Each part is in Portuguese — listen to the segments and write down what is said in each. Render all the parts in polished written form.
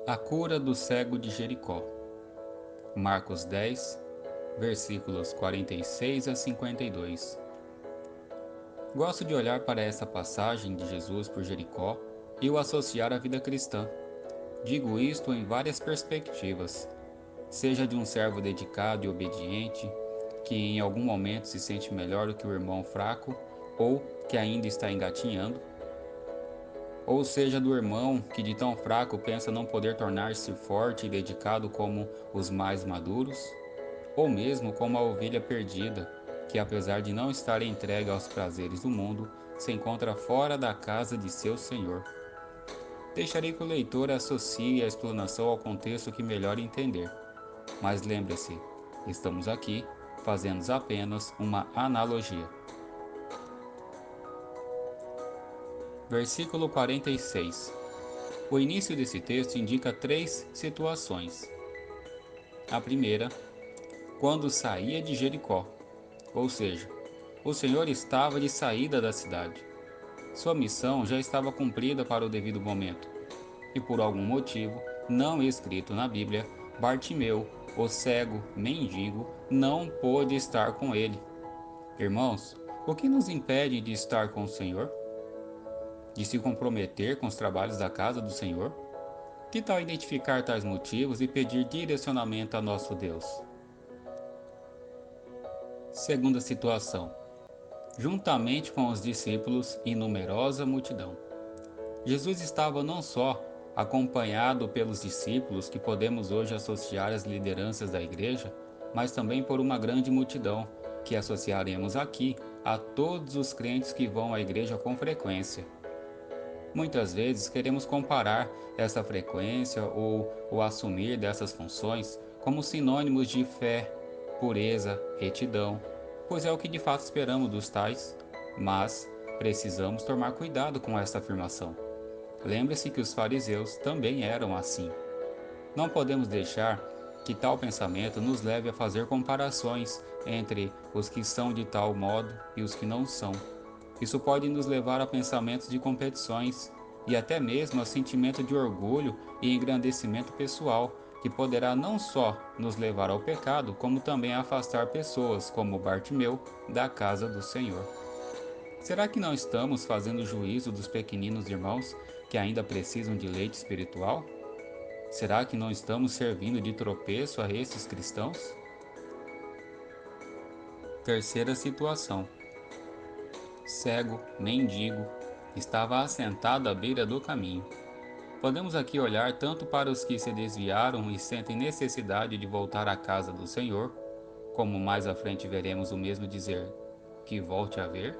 A cura do cego de Jericó. Marcos 10, versículos 46 a 52. Gosto de olhar para essa passagem de Jesus por Jericó e o associar à vida cristã. Digo isto em várias perspectivas, seja de um servo dedicado e obediente, que em algum momento se sente melhor do que o irmão fraco ou que ainda está engatinhando, ou seja do irmão que de tão fraco pensa não poder tornar-se forte e dedicado como os mais maduros, ou mesmo como a ovelha perdida, que apesar de não estar entregue aos prazeres do mundo, se encontra fora da casa de seu Senhor. Deixarei que o leitor associe a explanação ao contexto que melhor entender, mas lembre-se, estamos aqui fazendo apenas uma analogia. Versículo 46. O início desse texto indica três situações. A primeira, quando saía de Jericó, ou seja, o Senhor estava de saída da cidade. Sua missão já estava cumprida para o devido momento, e por algum motivo, não escrito na Bíblia, Bartimeu, o cego mendigo, não pôde estar com ele. Irmãos, o que nos impede de estar com o Senhor? De se comprometer com os trabalhos da casa do Senhor? Que tal identificar tais motivos e pedir direcionamento a nosso Deus? Segunda situação. Juntamente com os discípulos e numerosa multidão. Jesus estava não só acompanhado pelos discípulos, que podemos hoje associar às lideranças da igreja, mas também por uma grande multidão, que associaremos aqui a todos os crentes que vão à igreja com frequência. Muitas vezes queremos comparar essa frequência ou o assumir dessas funções como sinônimos de fé, pureza, retidão, pois é o que de fato esperamos dos tais, mas precisamos tomar cuidado com esta afirmação. Lembre-se que os fariseus também eram assim. Não podemos deixar que tal pensamento nos leve a fazer comparações entre os que são de tal modo e os que não são. Isso pode nos levar a pensamentos de competições e até mesmo a sentimento de orgulho e engrandecimento pessoal, que poderá não só nos levar ao pecado, como também a afastar pessoas, como Bartimeu, da casa do Senhor. Será que não estamos fazendo juízo dos pequeninos irmãos que ainda precisam de leite espiritual? Será que não estamos servindo de tropeço a esses cristãos? Terceira situação. Cego, mendigo, estava assentado à beira do caminho. Podemos aqui olhar tanto para os que se desviaram e sentem necessidade de voltar à casa do Senhor, como mais à frente veremos o mesmo dizer que volte a ver,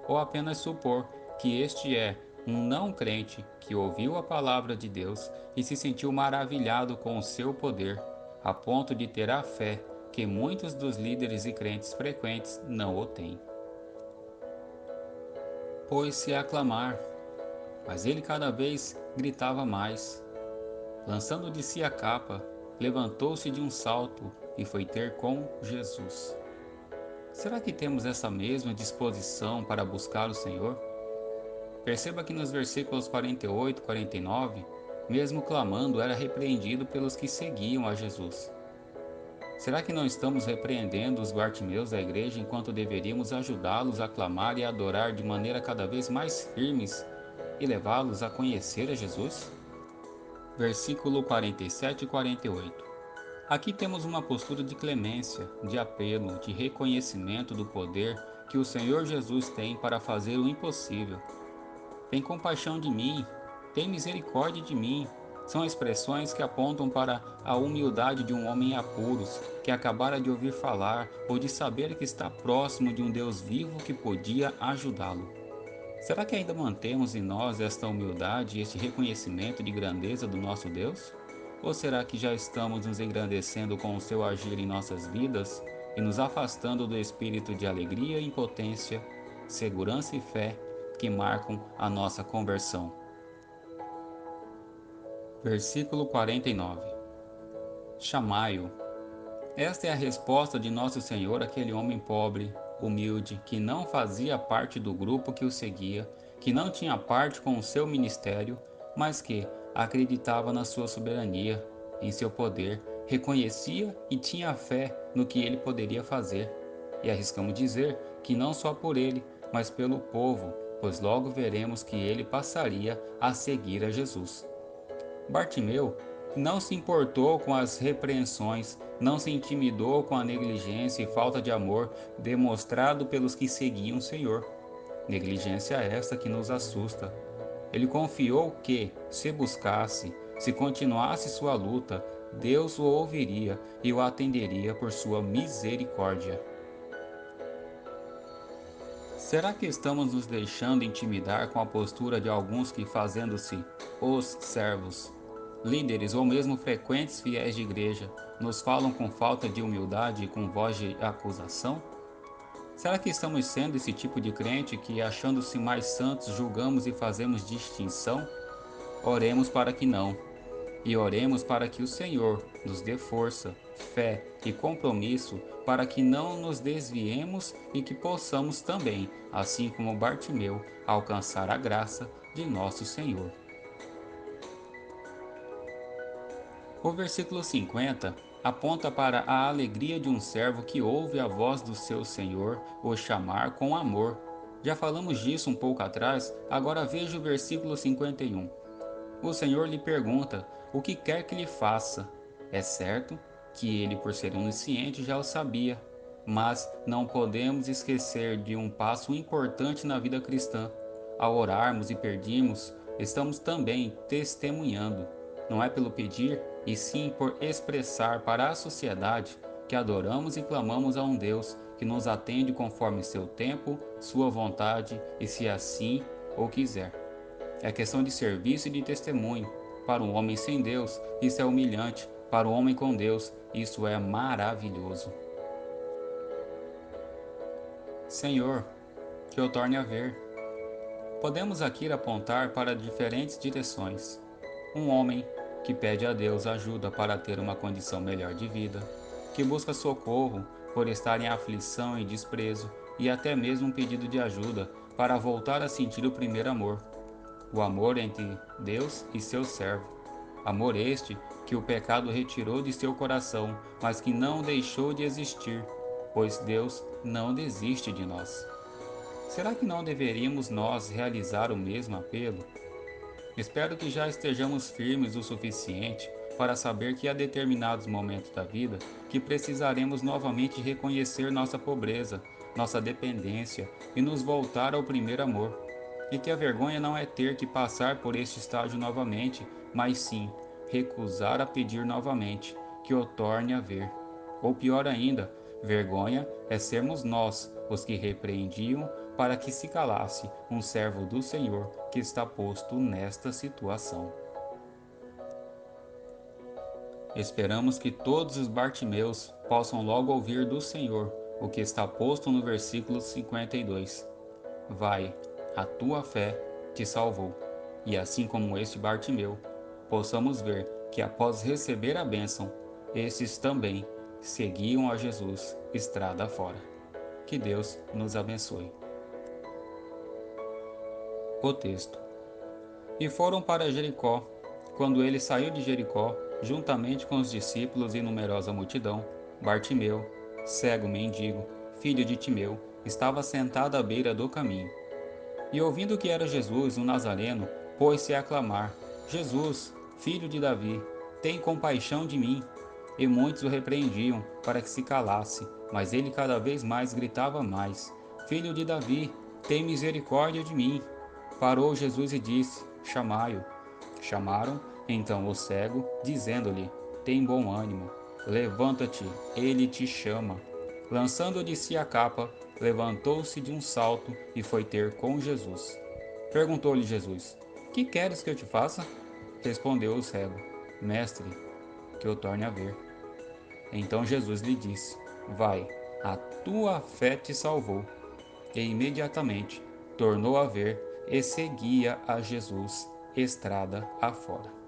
ou apenas supor que este é um não crente que ouviu a palavra de Deus e se sentiu maravilhado com o seu poder, a ponto de ter a fé que muitos dos líderes e crentes frequentes não o têm. Pôs-se a clamar, mas ele cada vez gritava mais. Lançando de si a capa, levantou-se de um salto e foi ter com Jesus. Será que temos essa mesma disposição para buscar o Senhor? Perceba que nos versículos 48 e 49, mesmo clamando, era repreendido pelos que seguiam a Jesus. Será que não estamos repreendendo os Bartimeus da igreja enquanto deveríamos ajudá-los a clamar e a adorar de maneira cada vez mais firmes e levá-los a conhecer a Jesus? Versículo 47 e 48. Aqui temos uma postura de clemência, de apelo, de reconhecimento do poder que o Senhor Jesus tem para fazer o impossível. Tem compaixão de mim, tem misericórdia de mim. São expressões que apontam para a humildade de um homem em apuros, que acabara de ouvir falar ou de saber que está próximo de um Deus vivo que podia ajudá-lo. Será que ainda mantemos em nós esta humildade e este reconhecimento de grandeza do nosso Deus? Ou será que já estamos nos engrandecendo com o seu agir em nossas vidas e nos afastando do espírito de alegria e impotência, segurança e fé que marcam a nossa conversão? Versículo 49. Chamai-o. Esta é a resposta de nosso Senhor àquele homem pobre, humilde, que não fazia parte do grupo que o seguia, que não tinha parte com o seu ministério, mas que, acreditava na sua soberania, em seu poder, reconhecia e tinha fé no que ele poderia fazer. E arriscamos dizer que não só por ele, mas pelo povo, pois logo veremos que ele passaria a seguir a Jesus. Bartimeu não se importou com as repreensões, não se intimidou com a negligência e falta de amor demonstrado pelos que seguiam o Senhor. Negligência esta que nos assusta. Ele confiou que, se buscasse, se continuasse sua luta, Deus o ouviria e o atenderia por sua misericórdia. Será que estamos nos deixando intimidar com a postura de alguns que, fazendo-se os servos, líderes ou mesmo frequentes fiéis de igreja, nos falam com falta de humildade e com voz de acusação? Será que estamos sendo esse tipo de crente que, achando-se mais santos, julgamos e fazemos distinção? Oremos para que não. E oremos para que o Senhor nos dê força, fé e compromisso para que não nos desviemos e que possamos também, assim como Bartimeu, alcançar a graça de nosso Senhor. O versículo 50 aponta para a alegria de um servo que ouve a voz do seu Senhor o chamar com amor. Já falamos disso um pouco atrás, agora veja o versículo 51. O Senhor lhe pergunta o que quer que lhe faça. É certo que ele, por ser onisciente, já o sabia, mas não podemos esquecer de um passo importante na vida cristã. Ao orarmos e pedirmos, estamos também testemunhando. Não é pelo pedir, e sim por expressar para a sociedade que adoramos e clamamos a um Deus que nos atende conforme seu tempo, sua vontade e se assim o quiser. É questão de serviço e de testemunho. Para um homem sem Deus, isso é humilhante. Para o homem com Deus, isso é maravilhoso. Senhor, que eu torne a ver. Podemos aqui apontar para diferentes direções. Um homem que pede a Deus ajuda para ter uma condição melhor de vida, que busca socorro por estar em aflição e desprezo, e até mesmo um pedido de ajuda para voltar a sentir o primeiro amor. O amor entre Deus e seu servo. Amor este que o pecado retirou de seu coração, mas que não deixou de existir, pois Deus não desiste de nós. Será que não deveríamos nós realizar o mesmo apelo? Espero que já estejamos firmes o suficiente para saber que há determinados momentos da vida que precisaremos novamente reconhecer nossa pobreza, nossa dependência e nos voltar ao primeiro amor. E que a vergonha não é ter que passar por este estágio novamente, mas sim recusar a pedir novamente que o torne a ver. Ou pior ainda, vergonha é sermos nós os que repreendiam para que se calasse um servo do Senhor que está posto nesta situação. Esperamos que todos os Bartimeus possam logo ouvir do Senhor o que está posto no versículo 52. Vai, a tua fé te salvou. E assim como este Bartimeu, possamos ver que após receber a bênção, esses também seguiam a Jesus estrada fora. Que Deus nos abençoe. O texto. E foram para Jericó. Quando ele saiu de Jericó, juntamente com os discípulos e numerosa multidão, Bartimeu, cego mendigo, filho de Timeu, estava sentado à beira do caminho. E ouvindo que era Jesus, um nazareno, pôs-se a clamar: Jesus, filho de Davi, tem compaixão de mim. E muitos o repreendiam para que se calasse, mas ele cada vez mais gritava mais: Filho de Davi, tem misericórdia de mim. Parou Jesus e disse: Chamai-o. Chamaram então o cego, dizendo-lhe: Tem bom ânimo, levanta-te, ele te chama. Lançando de si a capa, levantou-se de um salto e foi ter com Jesus. Perguntou-lhe Jesus: Que queres que eu te faça? Respondeu o cego: Mestre, que eu torne a ver. Então Jesus lhe disse: Vai, a tua fé te salvou. E imediatamente tornou a ver e seguia a Jesus estrada afora.